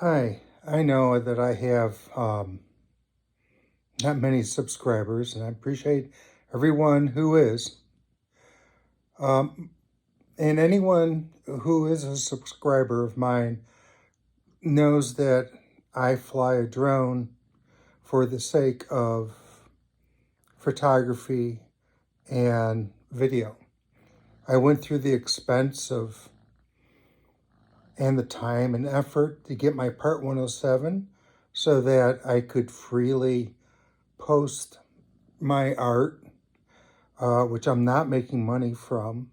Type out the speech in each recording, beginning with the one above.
Hi, I know that I have not many subscribers, and I appreciate everyone who is. Um, and anyone who is a subscriber of mine knows that I fly a drone for the sake of photography and video. I went through the expense of and the time and effort to get my Part 107 so that I could freely post my art, which I'm not making money from,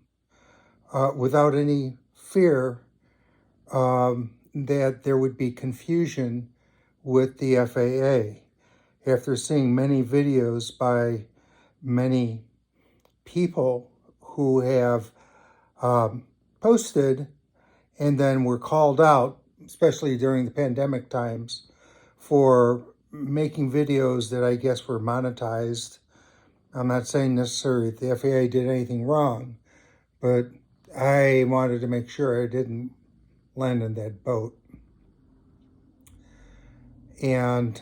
without any fear that there would be confusion with the FAA. After seeing many videos by many people who have posted and then were called out, especially during the pandemic times, for making videos that I guess were monetized. I'm not saying necessarily the FAA did anything wrong, but I wanted to make sure I didn't land in that boat. And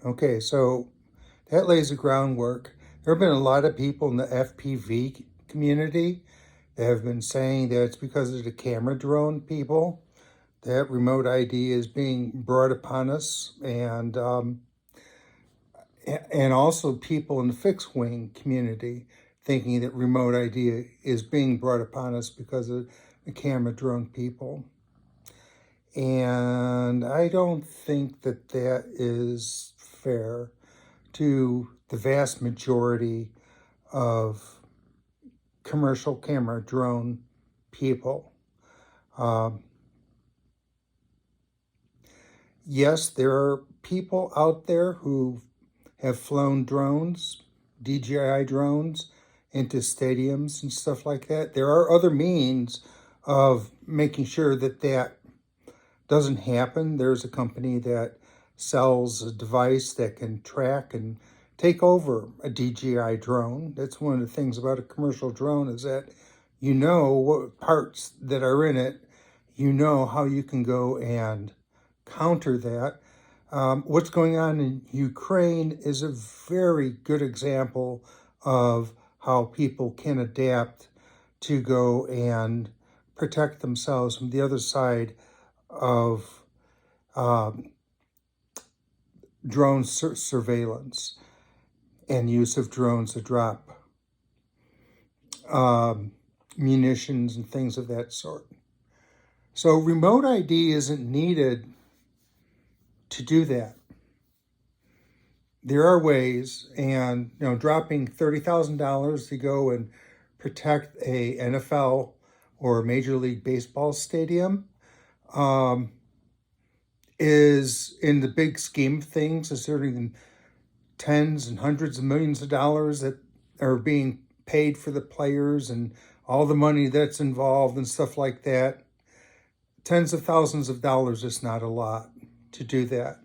okay, so that lays the groundwork. There have been a lot of people in the FPV community that have been saying that it's because of the camera drone people that remote ID is being brought upon us, and also people in the fixed wing community thinking that remote ID is being brought upon us because of the camera drone people. And I don't think that that is fair to the vast majority of commercial camera drone people. Yes, there are people out there who have flown drones, DJI drones, into stadiums and stuff like that. There are other means of making sure that that doesn't happen. There's a company that sells a device that can track and take over a DJI drone. That's one of the things about a commercial drone, is that you know what parts that are in it, you know how you can go and counter that. What's going on in Ukraine is a very good example of how people can adapt to go and protect themselves from the other side of drone surveillance and use of drones to drop munitions and things of that sort. So remote ID isn't needed to do that. There are ways, and dropping $30,000 to go and protect a NFL or a Major League Baseball stadium is, in the big scheme of things, considering tens and hundreds of millions of dollars that are being paid for the players and all the money that's involved and stuff like that. Tens of thousands of dollars is not a lot to do that.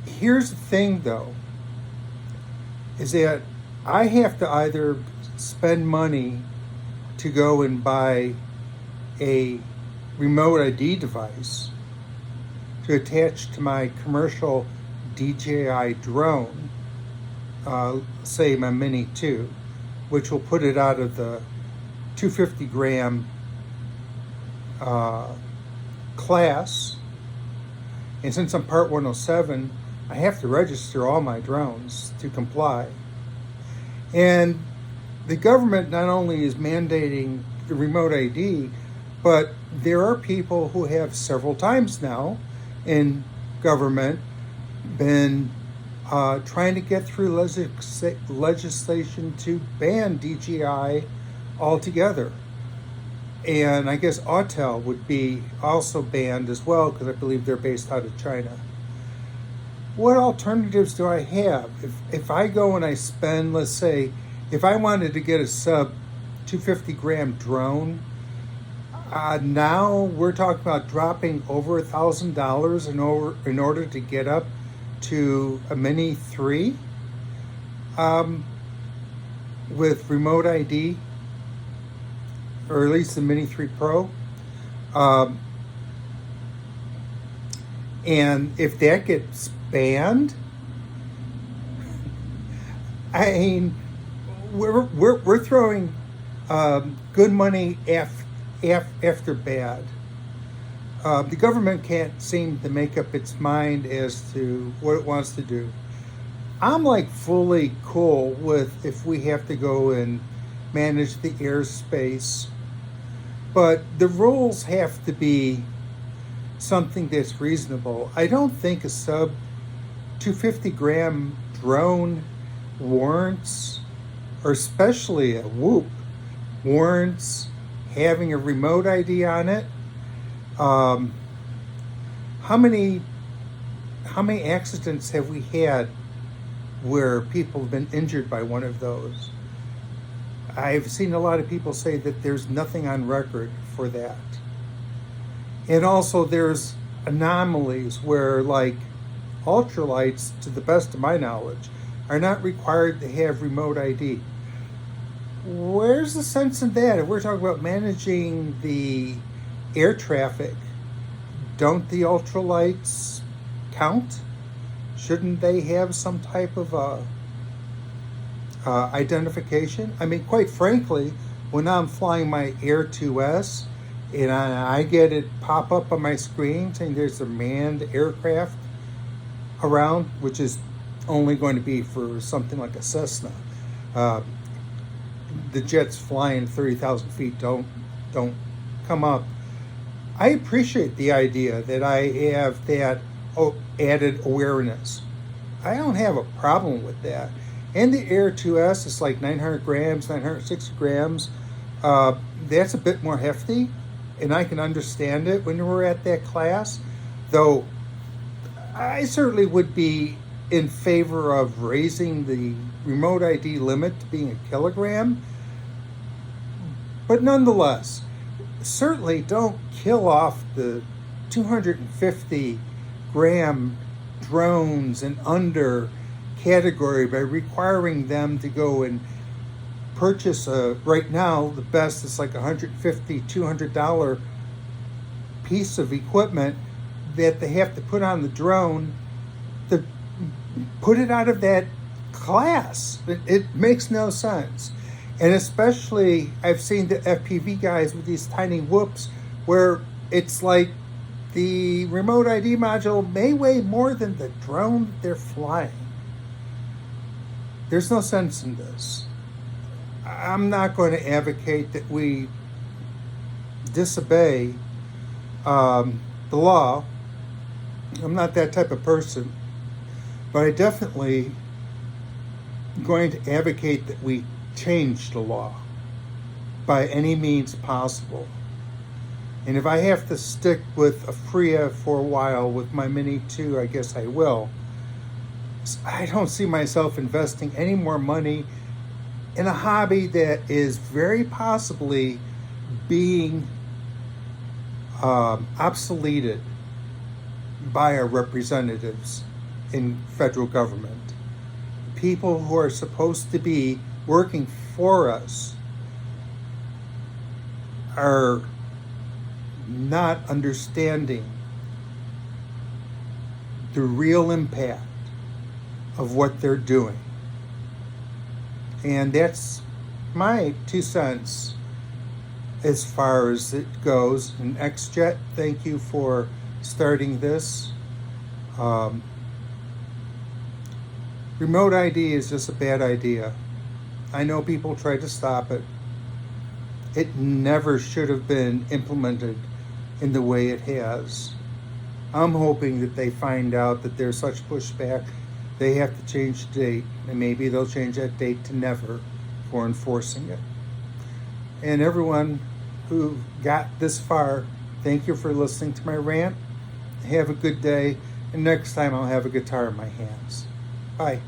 Here's the thing, though, is that I have to either spend money to go and buy a remote ID device to attach to my commercial DJI drone, say my Mini 2, which will put it out of the 250 gram class. And since I'm Part 107, I have to register all my drones to comply. And the government not only is mandating the remote ID, but there are people who have several times now in government been trying to get through legislation to ban DJI altogether. And I guess Autel would be also banned as well, because I believe they're based out of China. What alternatives do I have? If I go and I spend, let's say, if I wanted to get a sub 250 gram drone, now we're talking about dropping over $1,000 in order to get up to a Mini 3 with remote ID. or at least the Mini 3 Pro. Um, and if that gets banned, I mean, we're throwing good money after bad. The government can't seem to make up its mind as to what it wants to do. I'm like fully cool with if we have to go and manage the airspace, but the rules have to be something that's reasonable. I don't think a sub 250-gram drone warrants, or especially a Whoop, warrants having a remote ID on it. How many accidents have we had where people have been injured by one of those? I've seen a lot of people say that there's nothing on record for that. And also there's anomalies where, like, ultralights, to the best of my knowledge, are not required to have remote ID. Where's the sense in that? If we're talking about managing the air traffic, don't the ultralights count? Shouldn't they have some type of identification? I mean, quite frankly, when I'm flying my Air 2S and I get it pop up on my screen saying there's a manned aircraft around, which is only going to be for something like a Cessna. The jets flying 30,000 feet don't come up. I appreciate the idea that I have that added awareness. I don't have a problem with that. And the Air 2S is like 900 grams, 960 grams. That's a bit more hefty, and I can understand it when we're at that class. Though I certainly would be in favor of raising the remote ID limit to being a kilogram. But nonetheless, certainly don't kill off the 250 gram drones and under category by requiring them to go and purchase right now the best is like $150, $200 piece of equipment that they have to put on the drone to put it out of that class. It makes no sense. And especially I've seen the FPV guys with these tiny whoops where it's like the remote ID module may weigh more than the drone that they're flying. There's no sense in this. I'm not going to advocate that we disobey the law. I'm not that type of person. But I definitely going to advocate that we change the law by any means possible. And if I have to stick with a FRIA for a while with my Mini 2, I guess I will. I don't see myself investing any more money in a hobby that is very possibly being obsoleted by our representatives in federal government. People who are supposed to be working for us are not understanding the real impact of what they're doing. And that's my 2 cents as far as it goes. And XJet, thank you for starting this. Remote ID is just a bad idea. I know people try to stop it. It never should have been implemented in the way it has. I'm hoping that they find out that there's such pushback, they have to change the date, and maybe they'll change that date to never for enforcing it. And everyone who got this far, thank you for listening to my rant. Have a good day, and next time I'll have a guitar in my hands. Bye.